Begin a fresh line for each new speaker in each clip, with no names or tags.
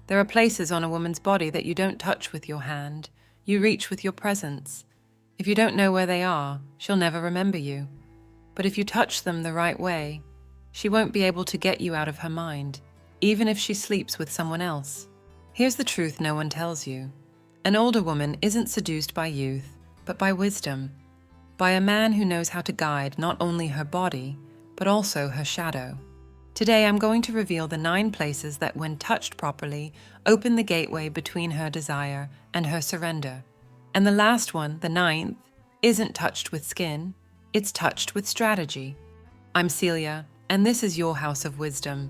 There are places on a woman's body that you don't touch with your hand, you reach with your presence. If you don't know where they are, she'll never remember you. But if you touch them the right way, she won't be able to get you out of her mind, even if she sleeps with someone else. Here's the truth no one tells you. An older woman isn't seduced by youth, but by wisdom, by a man who knows how to guide not only her body, but also her shadow. Today I'm going to reveal the 9 places that, when touched properly, open the gateway between her desire and her surrender. And the last one, the 9th, isn't touched with skin, it's touched with strategy. I'm Celia, and this is your house of wisdom.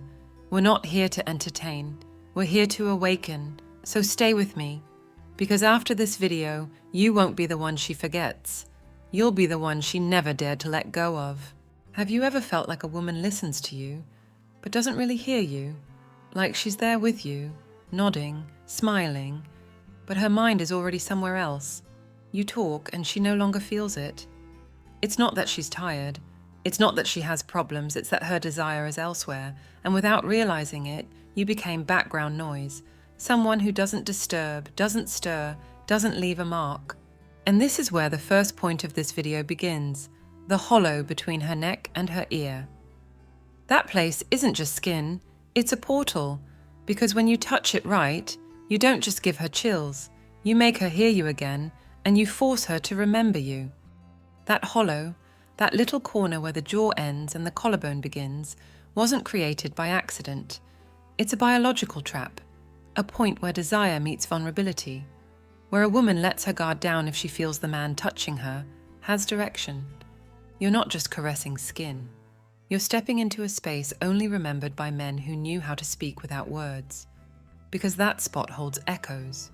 We're not here to entertain, we're here to awaken, so stay with me. Because after this video, you won't be the one she forgets. You'll be the one she never dared to let go of. Have you ever felt like a woman listens to you, but doesn't really hear you? Like she's there with you, nodding, smiling, but her mind is already somewhere else. You talk and she no longer feels it. It's not that she's tired. It's not that she has problems. It's that her desire is elsewhere. And without realizing it, you became background noise. Someone who doesn't disturb, doesn't stir, doesn't leave a mark. And this is where the first point of this video begins, the hollow between her neck and her ear. That place isn't just skin, it's a portal, because when you touch it right, you don't just give her chills, you make her hear you again, and you force her to remember you. That hollow, that little corner where the jaw ends and the collarbone begins, wasn't created by accident. It's a biological trap, a point where desire meets vulnerability, where a woman lets her guard down if she feels the man touching her has direction. You're not just caressing skin. You're stepping into a space only remembered by men who knew how to speak without words. Because that spot holds echoes.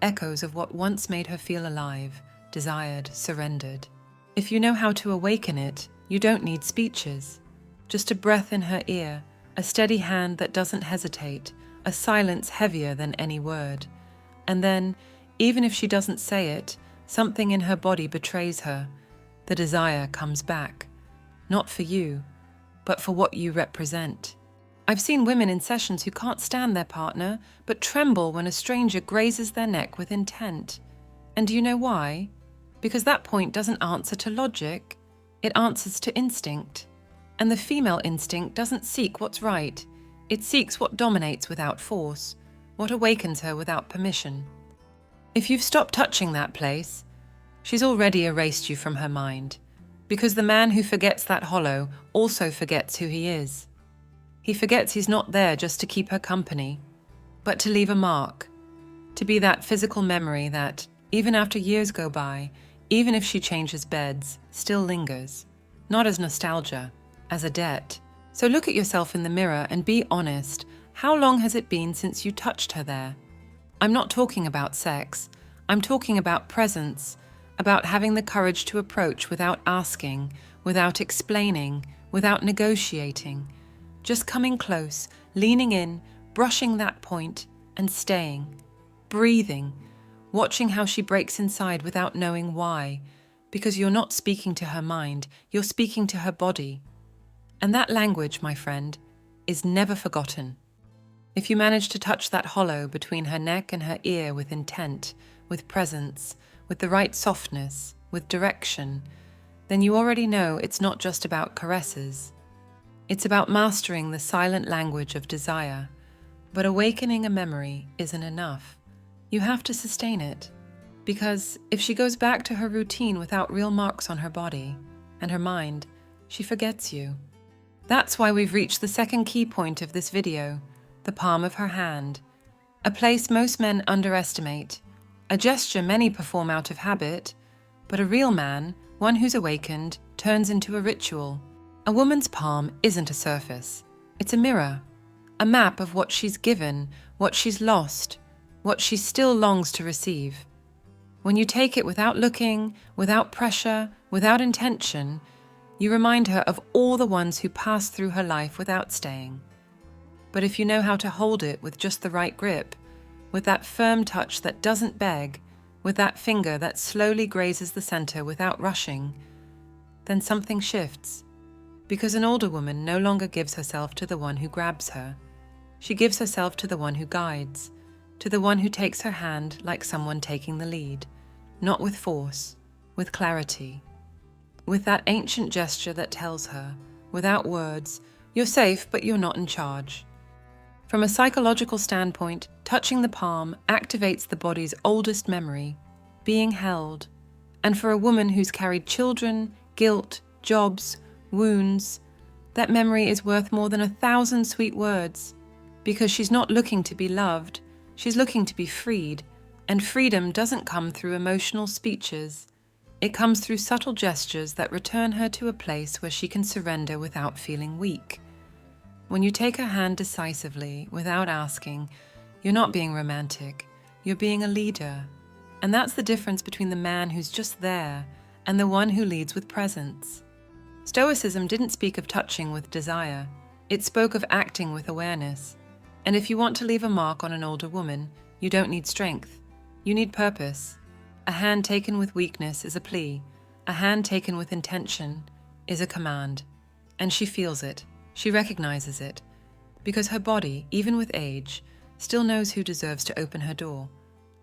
Echoes of what once made her feel alive, desired, surrendered. If you know how to awaken it, you don't need speeches. Just a breath in her ear, a steady hand that doesn't hesitate, a silence heavier than any word. And then, even if she doesn't say it, something in her body betrays her. The desire comes back. Not for you, but for what you represent. I've seen women in sessions who can't stand their partner, but tremble when a stranger grazes their neck with intent. And do you know why? Because that point doesn't answer to logic, it answers to instinct. And the female instinct doesn't seek what's right, it seeks what dominates without force, what awakens her without permission. If you've stopped touching that place, she's already erased you from her mind, because the man who forgets that hollow also forgets who he is. He forgets he's not there just to keep her company, but to leave a mark, to be that physical memory that, even after years go by, even if she changes beds, still lingers, not as nostalgia, as a debt. So look at yourself in the mirror and be honest. How long has it been since you touched her there? I'm not talking about sex. I'm talking about presence, about having the courage to approach without asking, without explaining, without negotiating. Just coming close, leaning in, brushing that point, and staying. Breathing, watching how she breaks inside without knowing why, because you're not speaking to her mind, you're speaking to her body. And that language, my friend, is never forgotten. If you manage to touch that hollow between her neck and her ear with intent, with presence, with the right softness, with direction, then you already know it's not just about caresses. It's about mastering the silent language of desire. But awakening a memory isn't enough. You have to sustain it. Because if she goes back to her routine without real marks on her body and her mind, she forgets you. That's why we've reached the second key point of this video, the palm of her hand. A place most men underestimate, a gesture many perform out of habit, but a real man, one who's awakened, turns into a ritual. A woman's palm isn't a surface, it's a mirror, a map of what she's given, what she's lost, what she still longs to receive. When you take it without looking, without pressure, without intention, you remind her of all the ones who passed through her life without staying. But if you know how to hold it with just the right grip, with that firm touch that doesn't beg, with that finger that slowly grazes the center without rushing, then something shifts. Because an older woman no longer gives herself to the one who grabs her. She gives herself to the one who guides, to the one who takes her hand like someone taking the lead, not with force, with clarity, with that ancient gesture that tells her, without words, you're safe but you're not in charge. From a psychological standpoint, touching the palm activates the body's oldest memory, being held. And for a woman who's carried children, guilt, jobs, wounds, that memory is worth more than 1,000 sweet words, because she's not looking to be loved, she's looking to be freed, and freedom doesn't come through emotional speeches. It comes through subtle gestures that return her to a place where she can surrender without feeling weak. When you take her hand decisively, without asking, you're not being romantic, you're being a leader. And that's the difference between the man who's just there and the one who leads with presence. Stoicism didn't speak of touching with desire, it spoke of acting with awareness. And if you want to leave a mark on an older woman, you don't need strength, you need purpose. A hand taken with weakness is a plea, a hand taken with intention is a command. And she feels it. She recognizes it, because her body, even with age, still knows who deserves to open her door.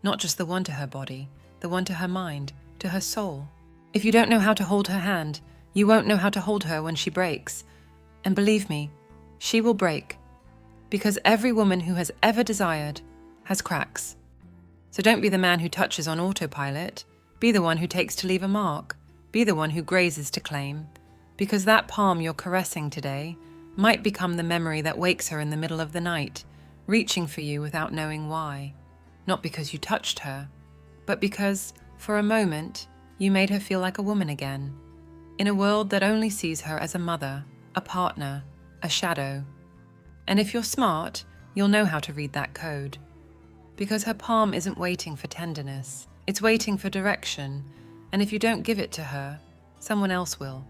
Not just the one to her body, the one to her mind, to her soul. If you don't know how to hold her hand, you won't know how to hold her when she breaks. And believe me, she will break, because every woman who has ever desired has cracks. So don't be the man who touches on autopilot. Be the one who takes to leave a mark. Be the one who grazes to claim, because that palm you're caressing today might become the memory that wakes her in the middle of the night, reaching for you without knowing why. Not because you touched her, but because, for a moment, you made her feel like a woman again, in a world that only sees her as a mother, a partner, a shadow. And if you're smart, you'll know how to read that code. Because her palm isn't waiting for tenderness, it's waiting for direction, and if you don't give it to her, someone else will.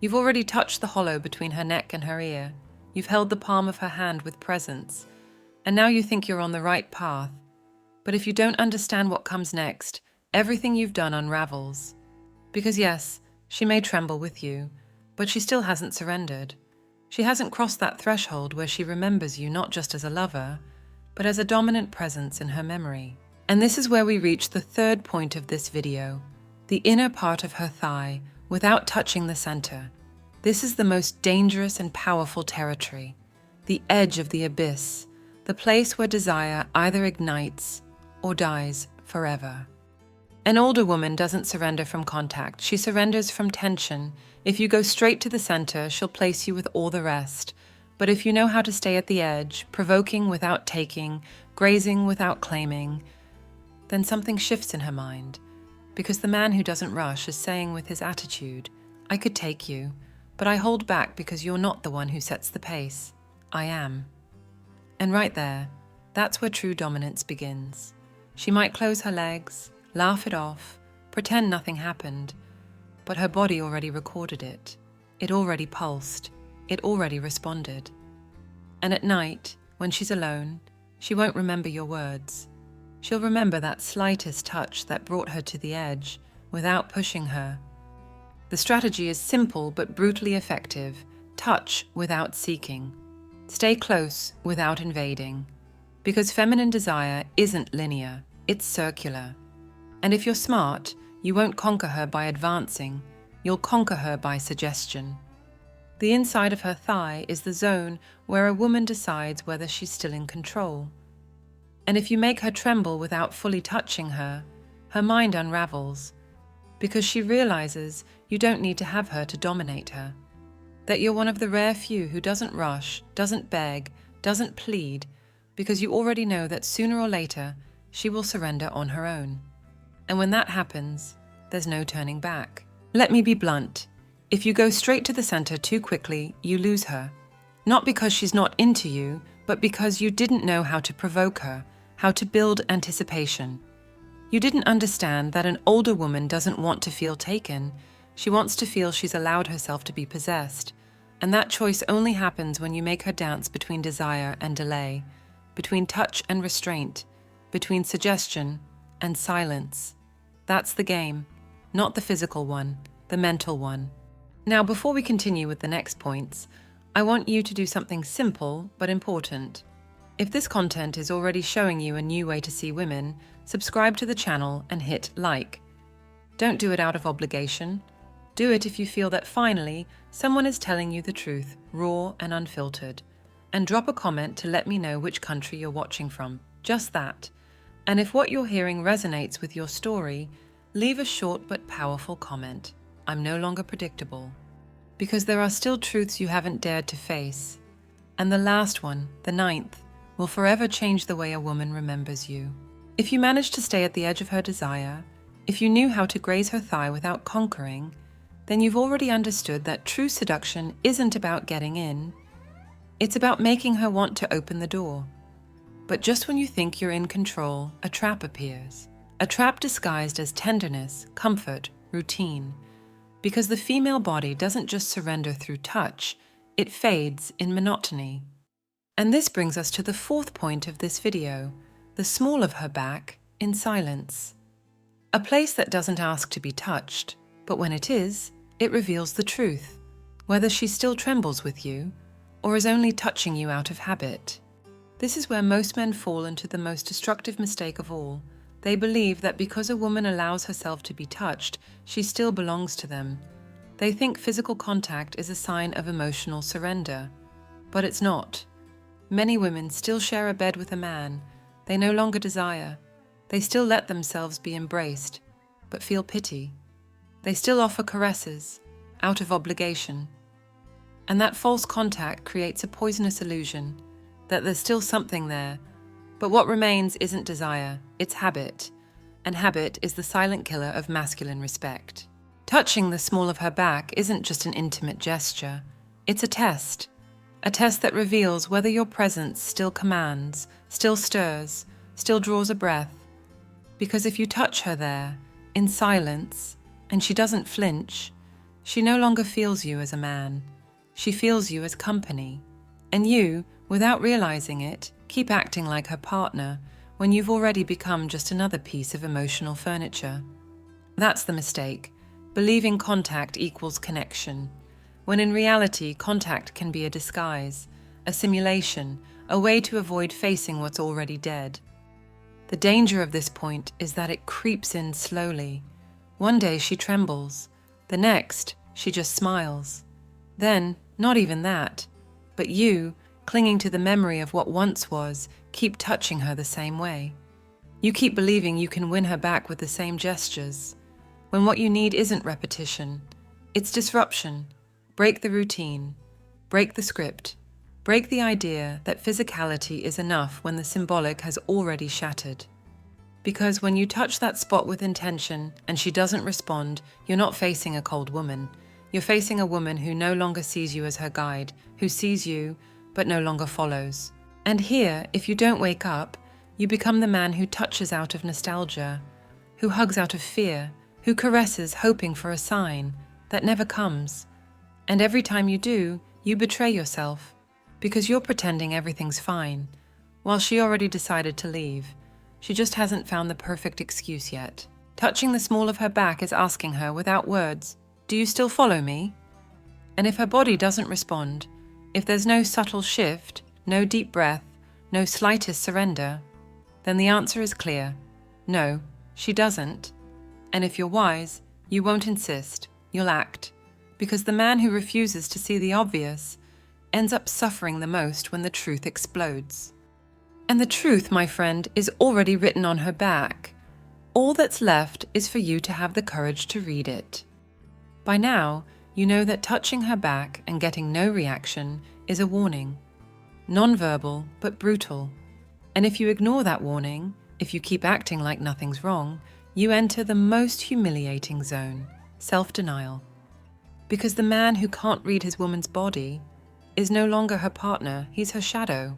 You've already touched the hollow between her neck and her ear. You've held the palm of her hand with presence, and now you think you're on the right path. But if you don't understand what comes next, everything you've done unravels. Because yes, she may tremble with you, but she still hasn't surrendered. She hasn't crossed that threshold where she remembers you not just as a lover, but as a dominant presence in her memory. And this is where we reach the third point of this video, the inner part of her thigh, without touching the center. This is the most dangerous and powerful territory, the edge of the abyss, the place where desire either ignites or dies forever. An older woman doesn't surrender from contact, she surrenders from tension. If you go straight to the center, she'll place you with all the rest. But if you know how to stay at the edge, provoking without taking, grazing without claiming, then something shifts in her mind. Because the man who doesn't rush is saying with his attitude, I could take you, but I hold back because you're not the one who sets the pace. I am. And right there, that's where true dominance begins. She might close her legs, laugh it off, pretend nothing happened, but her body already recorded it. It already pulsed. It already responded. And at night, when she's alone, she won't remember your words. She'll remember that slightest touch that brought her to the edge, without pushing her. The strategy is simple but brutally effective. Touch without seeking. Stay close without invading. Because feminine desire isn't linear, it's circular. And if you're smart, you won't conquer her by advancing, you'll conquer her by suggestion. The inside of her thigh is the zone where a woman decides whether she's still in control. And if you make her tremble without fully touching her, her mind unravels, because she realizes you don't need to have her to dominate her, that you're one of the rare few who doesn't rush, doesn't beg, doesn't plead, because you already know that sooner or later she will surrender on her own. And when that happens, there's no turning back. Let me be blunt. If you go straight to the center too quickly, you lose her. Not because she's not into you, but because you didn't know how to provoke her, how to build anticipation. You didn't understand that an older woman doesn't want to feel taken. She wants to feel she's allowed herself to be possessed. And that choice only happens when you make her dance between desire and delay, between touch and restraint, between suggestion and silence. That's the game, not the physical one, the mental one. Now, before we continue with the next points, I want you to do something simple but important. If this content is already showing you a new way to see women, subscribe to the channel and hit like. Don't do it out of obligation. Do it if you feel that finally someone is telling you the truth, raw and unfiltered. And drop a comment to let me know which country you're watching from. Just that. And if what you're hearing resonates with your story, leave a short but powerful comment. I'm no longer predictable. Because there are still truths you haven't dared to face. And the last one, the 9th, will forever change the way a woman remembers you. If you manage to stay at the edge of her desire, if you knew how to graze her thigh without conquering, then you've already understood that true seduction isn't about getting in. It's about making her want to open the door. But just when you think you're in control, a trap appears. A trap disguised as tenderness, comfort, routine. Because the female body doesn't just surrender through touch, it fades in monotony. And this brings us to the 4th point of this video, the small of her back in silence. A place that doesn't ask to be touched, but when it is, it reveals the truth, whether she still trembles with you, or is only touching you out of habit. This is where most men fall into the most destructive mistake of all. They believe that because a woman allows herself to be touched, she still belongs to them. They think physical contact is a sign of emotional surrender. But it's not. Many women still share a bed with a man they no longer desire. They still let themselves be embraced, but feel pity. They still offer caresses, out of obligation. And that false contact creates a poisonous illusion that there's still something there. But what remains isn't desire, it's habit. And habit is the silent killer of masculine respect. Touching the small of her back isn't just an intimate gesture. It's a test that reveals whether your presence still commands, still stirs, still draws a breath. Because if you touch her there, in silence, and she doesn't flinch, she no longer feels you as a man. She feels you as company. And you, without realizing it, keep acting like her partner when you've already become just another piece of emotional furniture. That's the mistake, believing contact equals connection, when in reality contact can be a disguise, a simulation, a way to avoid facing what's already dead. The danger of this point is that it creeps in slowly. One day she trembles, the next she just smiles. Then, not even that, but you, clinging to the memory of what once was, keep touching her the same way. You keep believing you can win her back with the same gestures, when what you need isn't repetition, it's disruption. Break the routine, break the script, break the idea that physicality is enough when the symbolic has already shattered. Because when you touch that spot with intention and she doesn't respond, you're not facing a cold woman. You're facing a woman who no longer sees you as her guide, who sees you, but no longer follows. And here, if you don't wake up, you become the man who touches out of nostalgia, who hugs out of fear, who caresses hoping for a sign that never comes. And every time you do, you betray yourself, because you're pretending everything's fine, while she already decided to leave. She just hasn't found the perfect excuse yet. Touching the small of her back is asking her, without words, "Do you still follow me?" And if her body doesn't respond, if there's no subtle shift, no deep breath, no slightest surrender, then the answer is clear. No, she doesn't. And if you're wise, you won't insist, you'll act. Because the man who refuses to see the obvious ends up suffering the most when the truth explodes. And the truth, my friend, is already written on her back. All that's left is for you to have the courage to read it. By now, you know that touching her back and getting no reaction is a warning. Non-verbal, but brutal. And if you ignore that warning, if you keep acting like nothing's wrong, you enter the most humiliating zone, self-denial. Because the man who can't read his woman's body is no longer her partner, he's her shadow.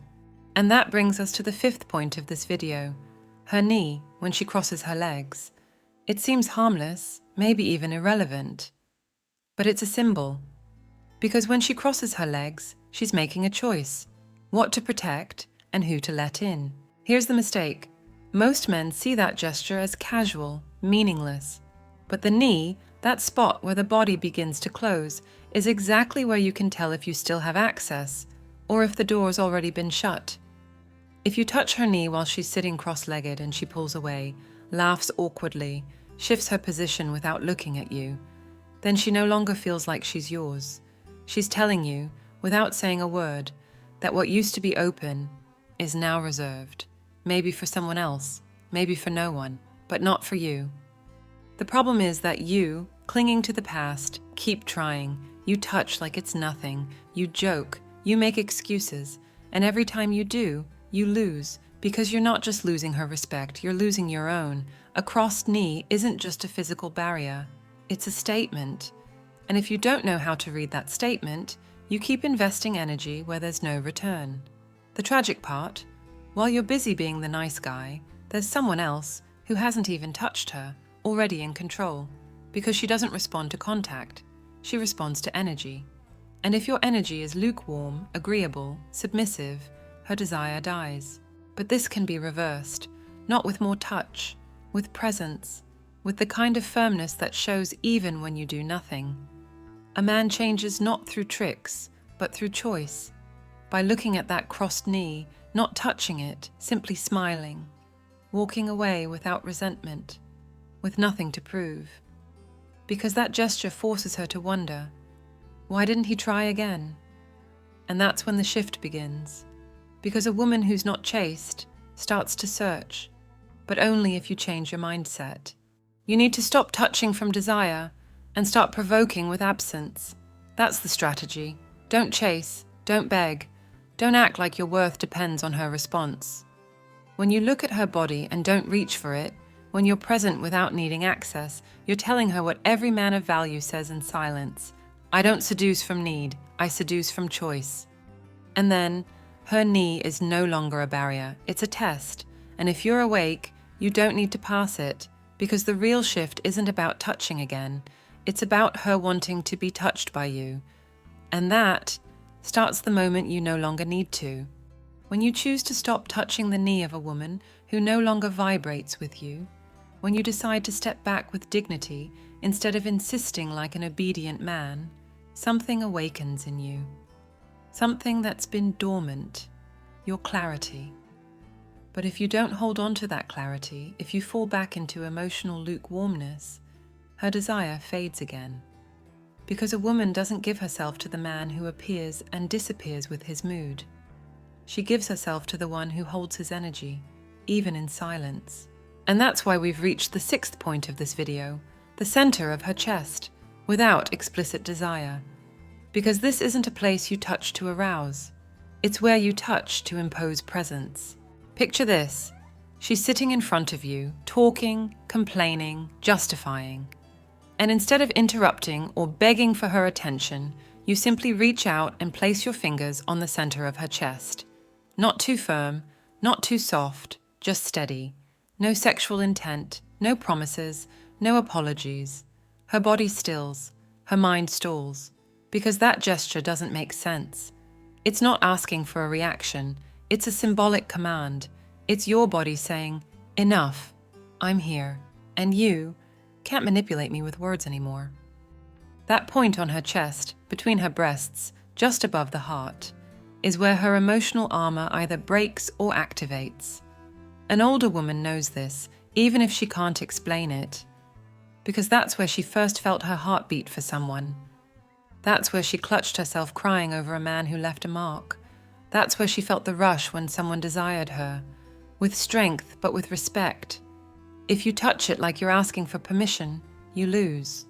And that brings us to the 5th point of this video, her knee when she crosses her legs. It seems harmless, maybe even irrelevant, but it's a symbol. Because when she crosses her legs, she's making a choice, what to protect and who to let in. Here's the mistake. Most men see that gesture as casual, meaningless. But the knee, that spot where the body begins to close, is exactly where you can tell if you still have access, or if the door's already been shut. If you touch her knee while she's sitting cross-legged and she pulls away, laughs awkwardly, shifts her position without looking at you, then she no longer feels like she's yours. She's telling you, without saying a word, that what used to be open is now reserved. Maybe for someone else, maybe for no one, but not for you. The problem is that you, clinging to the past, keep trying. You touch like it's nothing. You joke. You make excuses. And every time you do, you lose. Because you're not just losing her respect, you're losing your own. A crossed knee isn't just a physical barrier. It's a statement. And if you don't know how to read that statement, you keep investing energy where there's no return. The tragic part, while you're busy being the nice guy, there's someone else who hasn't even touched her, already in control, because she doesn't respond to contact. She responds to energy. And if your energy is lukewarm, agreeable, submissive, her desire dies. But this can be reversed, not with more touch, with presence, with the kind of firmness that shows even when you do nothing. A man changes not through tricks, but through choice, by looking at that crossed knee, not touching it, simply smiling, walking away without resentment, with nothing to prove. Because that gesture forces her to wonder, why didn't he try again? And that's when the shift begins. Because a woman who's not chaste starts to search, but only if you change your mindset. You need to stop touching from desire and start provoking with absence. That's the strategy. Don't chase, don't beg, don't act like your worth depends on her response. When you look at her body and don't reach for it, when you're present without needing access, you're telling her what every man of value says in silence. I don't seduce from need, I seduce from choice. And then, her knee is no longer a barrier, it's a test. And if you're awake, you don't need to pass it, because the real shift isn't about touching again. It's about her wanting to be touched by you. And that starts the moment you no longer need to. When you choose to stop touching the knee of a woman who no longer vibrates with you, when you decide to step back with dignity instead of insisting like an obedient man, something awakens in you. Something that's been dormant, your clarity. But if you don't hold on to that clarity, if you fall back into emotional lukewarmness, her desire fades again. Because a woman doesn't give herself to the man who appears and disappears with his mood. She gives herself to the one who holds his energy, even in silence. And that's why we've reached the 6th point of this video, the center of her chest, without explicit desire. Because this isn't a place you touch to arouse. It's where you touch to impose presence. Picture this. She's sitting in front of you, talking, complaining, justifying. And instead of interrupting or begging for her attention, you simply reach out and place your fingers on the center of her chest. Not too firm, not too soft, just steady. No sexual intent, no promises, no apologies. Her body stills, her mind stalls, because that gesture doesn't make sense. It's not asking for a reaction, it's a symbolic command. It's your body saying, enough, I'm here, and you can't manipulate me with words anymore. That point on her chest, between her breasts, just above the heart, is where her emotional armor either breaks or activates. An older woman knows this, even if she can't explain it, because that's where she first felt her heartbeat for someone. That's where she clutched herself crying over a man who left a mark. That's where she felt the rush when someone desired her, with strength but with respect. If you touch it like you're asking for permission, you lose.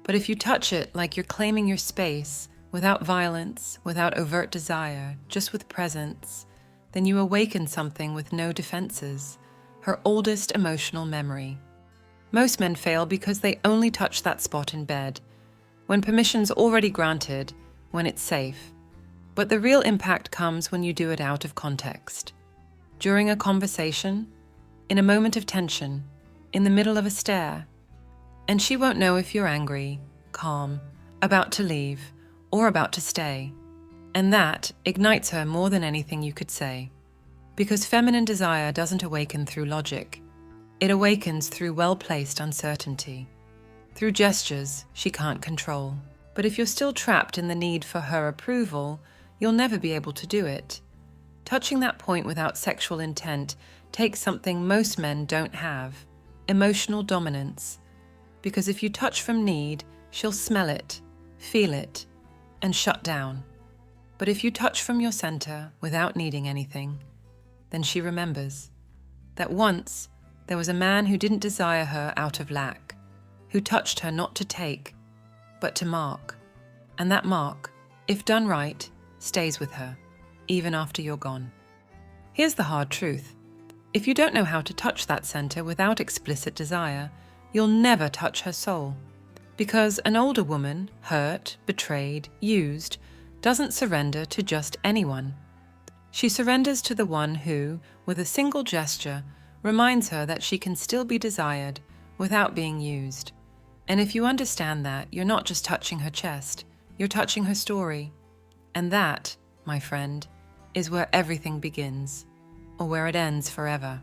But if you touch it like you're claiming your space, without violence, without overt desire, just with presence, then you awaken something with no defenses, her oldest emotional memory. Most men fail because they only touch that spot in bed, when permission's already granted, when it's safe. But the real impact comes when you do it out of context. During a conversation, in a moment of tension, in the middle of a stare. And she won't know if you're angry, calm, about to leave, or about to stay. And that ignites her more than anything you could say. Because feminine desire doesn't awaken through logic. It awakens through well-placed uncertainty. Through gestures she can't control. But if you're still trapped in the need for her approval, you'll never be able to do it. Touching that point without sexual intent takes something most men don't have: emotional dominance. Because if you touch from need, she'll smell it, feel it, and shut down. But if you touch from your center without needing anything, then she remembers that once there was a man who didn't desire her out of lack, who touched her not to take, but to mark. And that mark, if done right, stays with her, even after you're gone. Here's the hard truth. If you don't know how to touch that center without explicit desire, you'll never touch her soul. Because an older woman, hurt, betrayed, used, doesn't surrender to just anyone. She surrenders to the one who, with a single gesture, reminds her that she can still be desired without being used. And if you understand that, you're not just touching her chest, you're touching her story. And that, my friend, is where everything begins, or where it ends forever.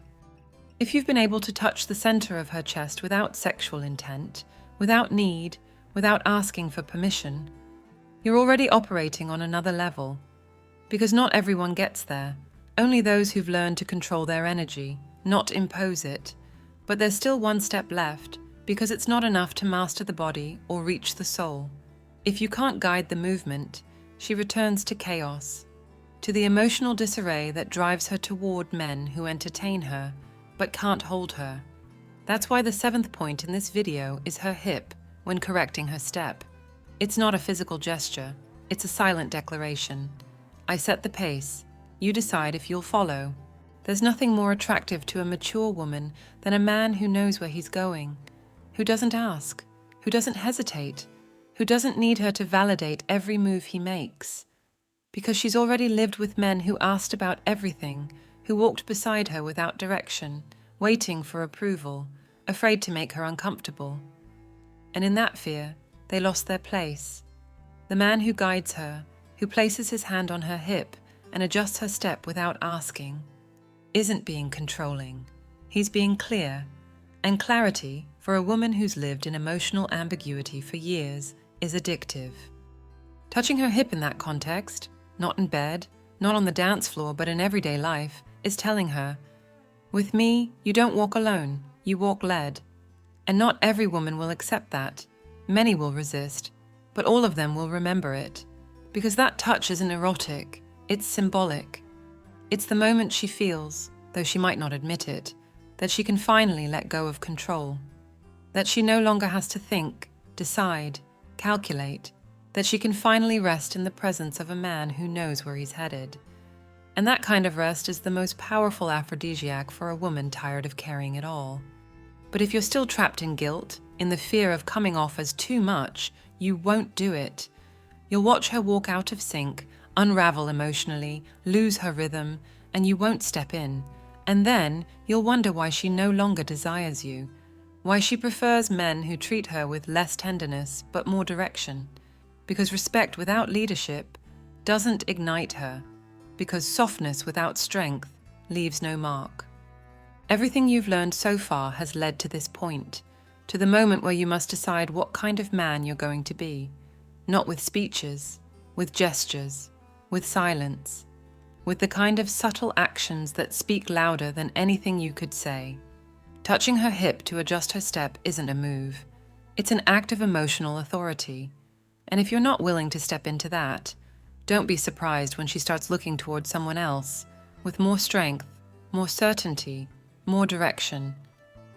If you've been able to touch the center of her chest without sexual intent, without need, without asking for permission, you're already operating on another level. Because not everyone gets there, only those who've learned to control their energy, not impose it. But there's still one step left, because it's not enough to master the body or reach the soul. If you can't guide the movement, she returns to chaos, to the emotional disarray that drives her toward men who entertain her, but can't hold her. That's why the 7th point in this video is her hip when correcting her step. It's not a physical gesture, it's a silent declaration. I set the pace, you decide if you'll follow. There's nothing more attractive to a mature woman than a man who knows where he's going, who doesn't ask, who doesn't hesitate, who doesn't need her to validate every move he makes. Because she's already lived with men who asked about everything, who walked beside her without direction, waiting for approval, afraid to make her uncomfortable. And in that fear, they lost their place. The man who guides her, who places his hand on her hip and adjusts her step without asking, isn't being controlling. He's being clear. And clarity, for a woman who's lived in emotional ambiguity for years, is addictive. Touching her hip in that context, not in bed, not on the dance floor, but in everyday life, is telling her, with me, you don't walk alone, you walk led. And not every woman will accept that. Many will resist, but all of them will remember it. Because that touch isn't erotic, it's symbolic. It's the moment she feels, though she might not admit it, that she can finally let go of control. That she no longer has to think, decide, calculate. That she can finally rest in the presence of a man who knows where he's headed. And that kind of rest is the most powerful aphrodisiac for a woman tired of carrying it all. But if you're still trapped in guilt, in the fear of coming off as too much, you won't do it. You'll watch her walk out of sync, unravel emotionally, lose her rhythm, and you won't step in. And then you'll wonder why she no longer desires you, why she prefers men who treat her with less tenderness but more direction. Because respect without leadership doesn't ignite her, because softness without strength leaves no mark. Everything you've learned so far has led to this point, to the moment where you must decide what kind of man you're going to be, not with speeches, with gestures, with silence, with the kind of subtle actions that speak louder than anything you could say. Touching her hip to adjust her step isn't a move. It's an act of emotional authority. And if you're not willing to step into that, don't be surprised when she starts looking towards someone else, with more strength, more certainty, more direction.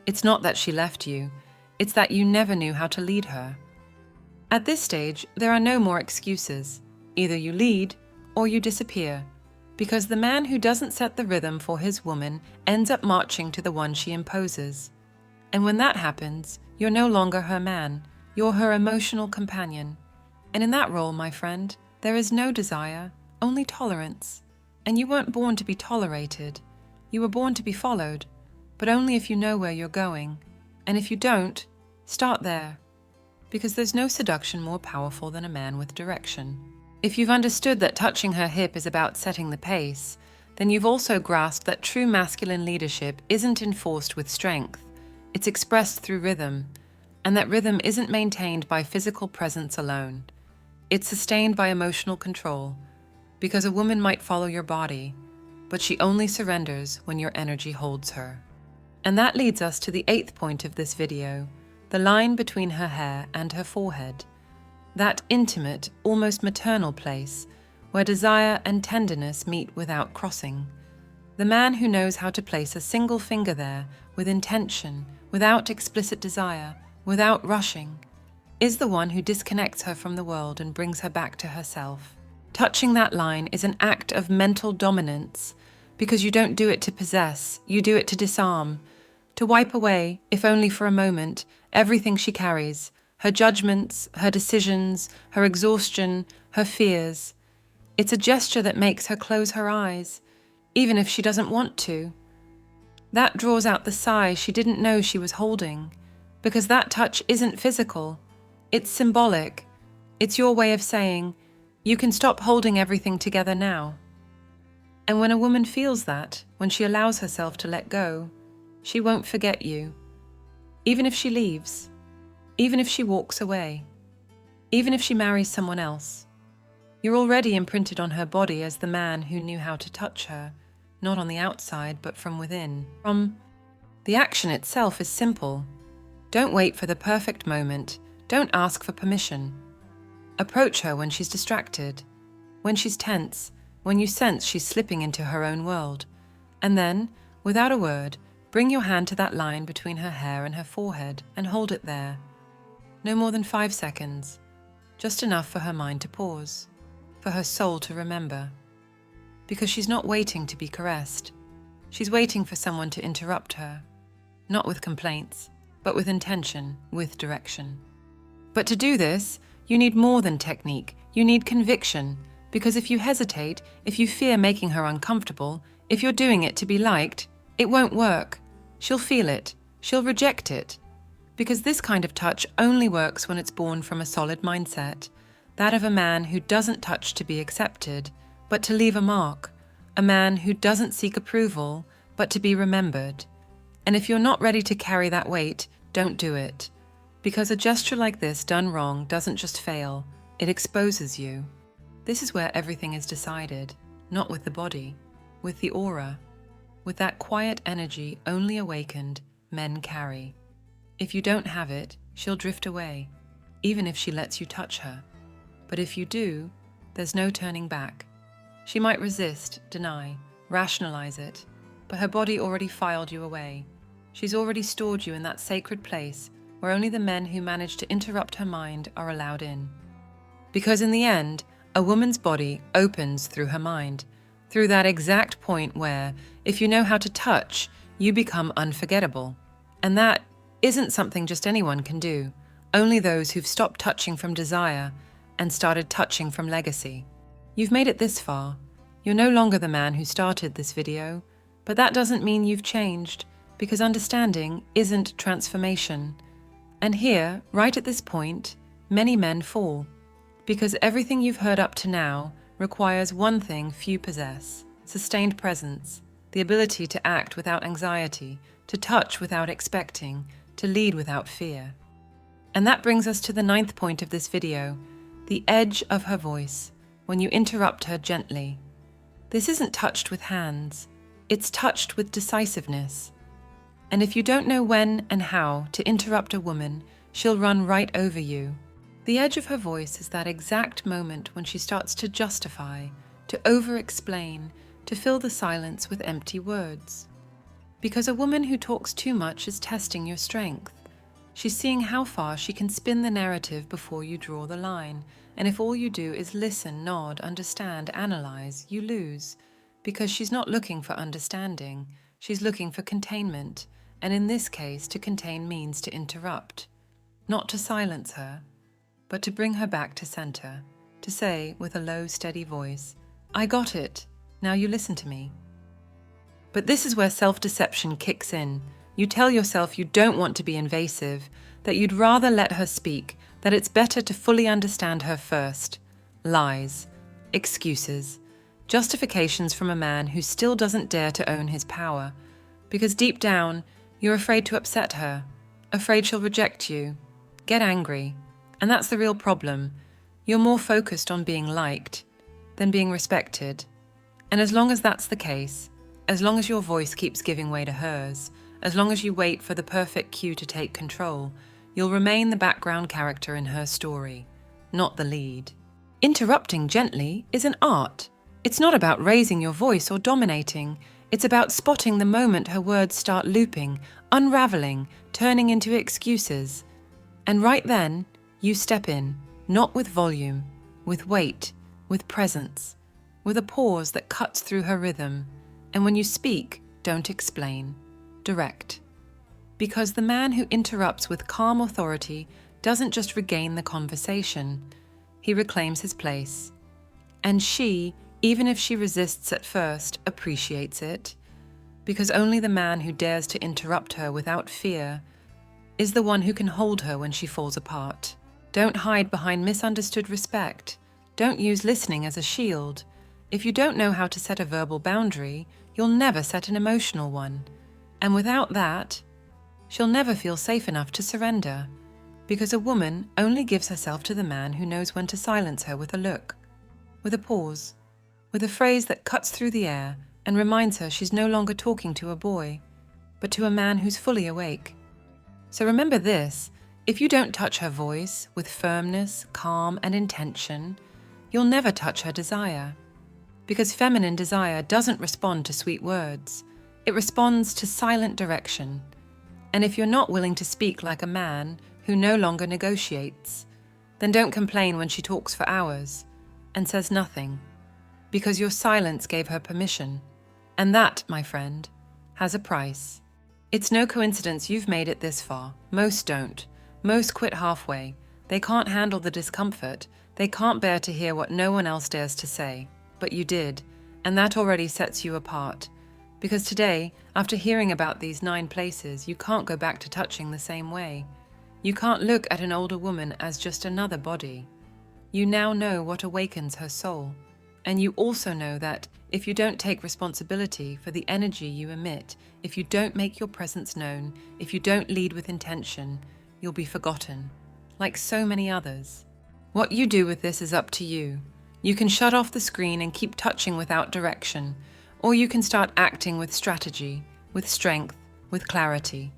It's not that she left you, it's that you never knew how to lead her. At this stage, there are no more excuses. Either you lead, or you disappear. Because the man who doesn't set the rhythm for his woman ends up marching to the one she imposes. And when that happens, you're no longer her man, you're her emotional companion. And in that role, my friend, there is no desire, only tolerance. And you weren't born to be tolerated. You were born to be followed, but only if you know where you're going. And if you don't, start there. Because there's no seduction more powerful than a man with direction. If you've understood that touching her hip is about setting the pace, then you've also grasped that true masculine leadership isn't enforced with strength. It's expressed through rhythm, and that rhythm isn't maintained by physical presence alone. It's sustained by emotional control, because a woman might follow your body, but she only surrenders when your energy holds her. And that leads us to the 8th point of this video, the line between her hair and her forehead. That intimate, almost maternal place where desire and tenderness meet without crossing. The man who knows how to place a single finger there with intention, without explicit desire, without rushing, is the one who disconnects her from the world and brings her back to herself. Touching that line is an act of mental dominance, because you don't do it to possess, you do it to disarm, to wipe away, if only for a moment, everything she carries, her judgments, her decisions, her exhaustion, her fears. It's a gesture that makes her close her eyes, even if she doesn't want to. That draws out the sigh she didn't know she was holding, because that touch isn't physical. It's symbolic. It's your way of saying, you can stop holding everything together now. And when a woman feels that, when she allows herself to let go, she won't forget you. Even if she leaves, even if she walks away, even if she marries someone else. You're already imprinted on her body as the man who knew how to touch her, not on the outside, but from within. The action itself is simple. Don't wait for the perfect moment. Don't ask for permission. Approach her when she's distracted, when she's tense, when you sense she's slipping into her own world. And then, without a word, bring your hand to that line between her hair and her forehead and hold it there. No more than 5 seconds, just enough for her mind to pause, for her soul to remember. Because she's not waiting to be caressed. She's waiting for someone to interrupt her, not with complaints, but with intention, with direction. But to do this, you need more than technique. You need conviction, because if you hesitate, if you fear making her uncomfortable, if you're doing it to be liked, it won't work. She'll feel it. She'll reject it. Because this kind of touch only works when it's born from a solid mindset, that of a man who doesn't touch to be accepted, but to leave a mark, a man who doesn't seek approval, but to be remembered. And if you're not ready to carry that weight, don't do it. Because a gesture like this done wrong doesn't just fail, it exposes you. This is where everything is decided, not with the body, with the aura, with that quiet energy only awakened men carry. If you don't have it, she'll drift away, even if she lets you touch her. But if you do, there's no turning back. She might resist, deny, rationalize it, but her body already filed you away. She's already stored you in that sacred place where only the men who manage to interrupt her mind are allowed in. Because in the end, a woman's body opens through her mind, through that exact point where, if you know how to touch, you become unforgettable. And that isn't something just anyone can do, only those who've stopped touching from desire and started touching from legacy. You've made it this far. You're no longer the man who started this video, but that doesn't mean you've changed, because understanding isn't transformation. And here, right at this point, many men fall, because everything you've heard up to now requires one thing few possess: sustained presence, the ability to act without anxiety, to touch without expecting, to lead without fear. And that brings us to the 9th point of this video, the edge of her voice, when you interrupt her gently. This isn't touched with hands, it's touched with decisiveness. And if you don't know when and how to interrupt a woman, she'll run right over you. The edge of her voice is that exact moment when she starts to justify, to over-explain, to fill the silence with empty words. Because a woman who talks too much is testing your strength. She's seeing how far she can spin the narrative before you draw the line. And if all you do is listen, nod, understand, analyze, you lose. Because she's not looking for understanding, she's looking for containment. And in this case, to contain means to interrupt. Not to silence her, but to bring her back to center. To say, with a low, steady voice, "I got it, now you listen to me." But this is where self-deception kicks in. You tell yourself you don't want to be invasive, that you'd rather let her speak, that it's better to fully understand her first. Lies, excuses, justifications from a man who still doesn't dare to own his power. Because deep down, you're afraid to upset her, afraid she'll reject you, get angry. And that's the real problem. You're more focused on being liked than being respected. And as long as that's the case, as long as your voice keeps giving way to hers, as long as you wait for the perfect cue to take control, you'll remain the background character in her story, not the lead. Interrupting gently is an art. It's not about raising your voice or dominating. It's about spotting the moment her words start looping, unraveling, turning into excuses. And right then, you step in, not with volume, with weight, with presence, with a pause that cuts through her rhythm. And when you speak, don't explain. Direct. Because the man who interrupts with calm authority doesn't just regain the conversation, he reclaims his place. And she, even if she resists at first, appreciates it, because only the man who dares to interrupt her without fear is the one who can hold her when she falls apart. Don't hide behind misunderstood respect. Don't use listening as a shield. If you don't know how to set a verbal boundary, you'll never set an emotional one. And without that, she'll never feel safe enough to surrender, because a woman only gives herself to the man who knows when to silence her with a look, with a pause, with a phrase that cuts through the air and reminds her she's no longer talking to a boy, but to a man who's fully awake. So remember this: if you don't touch her voice with firmness, calm, and intention, you'll never touch her desire. Because feminine desire doesn't respond to sweet words. It responds to silent direction. And if you're not willing to speak like a man who no longer negotiates, then don't complain when she talks for hours and says nothing, because your silence gave her permission. And that, my friend, has a price. It's no coincidence you've made it this far. Most don't. Most quit halfway. They can't handle the discomfort. They can't bear to hear what no one else dares to say. But you did, and that already sets you apart. Because today, after hearing about these 9 places, you can't go back to touching the same way. You can't look at an older woman as just another body. You now know what awakens her soul. And you also know that if you don't take responsibility for the energy you emit, if you don't make your presence known, if you don't lead with intention, you'll be forgotten, like so many others. What you do with this is up to you. You can shut off the screen and keep touching without direction, or you can start acting with strategy, with strength, with clarity.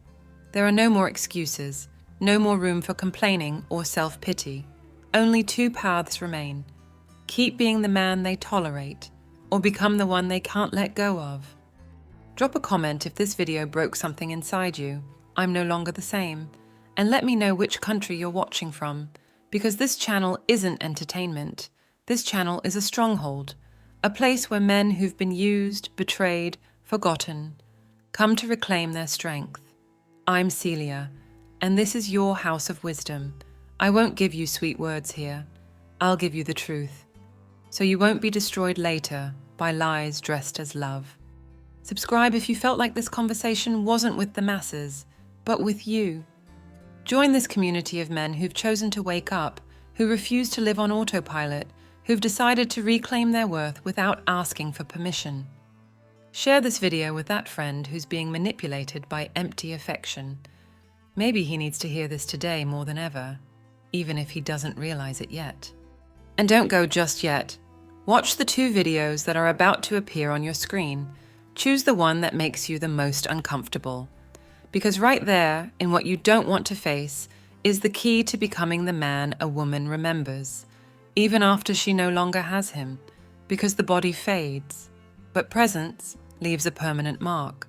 There are no more excuses, no more room for complaining or self-pity. Only 2 paths remain. Keep being the man they tolerate, or become the one they can't let go of. Drop a comment if this video broke something inside you. I'm no longer the same. And let me know which country you're watching from, because this channel isn't entertainment. This channel is a stronghold, a place where men who've been used, betrayed, forgotten, come to reclaim their strength. I'm Celia, and this is your house of wisdom. I won't give you sweet words here. I'll give you the truth, so you won't be destroyed later by lies dressed as love. Subscribe if you felt like this conversation wasn't with the masses, but with you. Join this community of men who've chosen to wake up, who refuse to live on autopilot, who've decided to reclaim their worth without asking for permission. Share this video with that friend who's being manipulated by empty affection. Maybe he needs to hear this today more than ever, even if he doesn't realize it yet. And don't go just yet. Watch the 2 videos that are about to appear on your screen. Choose the one that makes you the most uncomfortable. Because right there, in what you don't want to face, is the key to becoming the man a woman remembers, even after she no longer has him, because the body fades, but presence leaves a permanent mark.